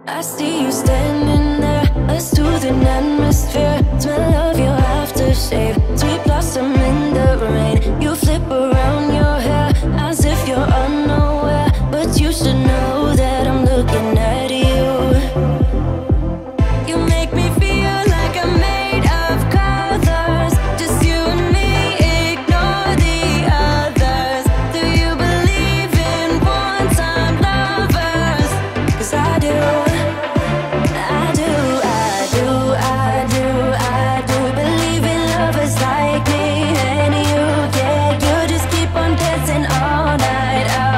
I see you standing there, a soothing atmosphere. Smell of your aftershave, sweet blossom in the rain. You flip around your hair as if you're unaware, but you should know that I'm looking at you. You make me feel like I'm made of colors. Just you and me, ignore the others. Do you believe in one-time lovers? 'Cause I do. I do believe in lovers like me and you. Yeah, you just keep on dancing all night out.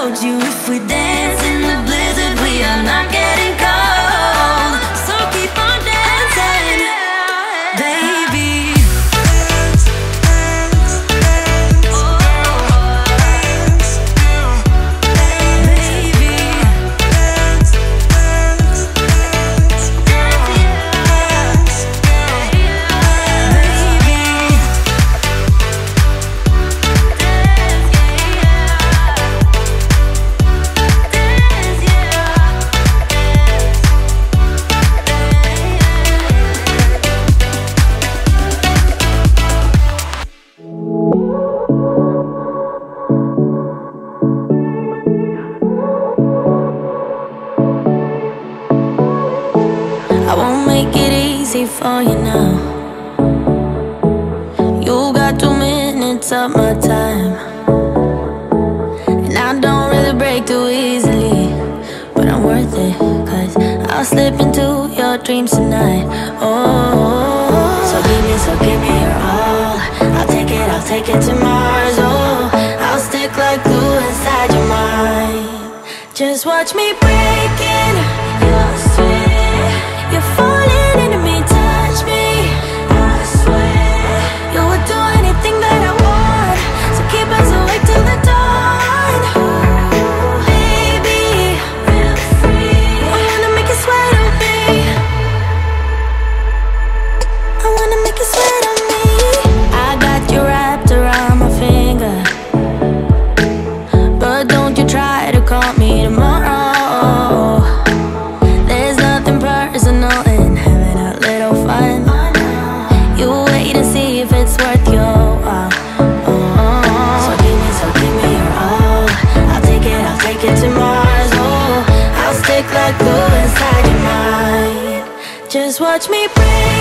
told you if we dance in the blizzard, we are not getting cold. So keep on dancing, baby. I won't make it easy for you now. You got 2 minutes of my time, and I don't really break too easily, but I'm worth it, 'cause I'll slip into your dreams tonight. Oh, so give me your all. I'll take it to Mars. Oh, I'll stick like glue inside your mind. Just watch me breaking your sweat. You're falling into me, touch me, I swear. You would do anything that I want, so keep us awake till the dawn. Baby, feel free. I wanna make you sweat on me. I wanna make you sweat on me. I got you wrapped around my finger, but don't you try to call me tomorrow. There's nothing personal in having a little fun. You wait and see if it's worth your while. So give me your all. I'll take it to Mars. Oh, I'll stick like glue inside your mind. Just watch me breathe.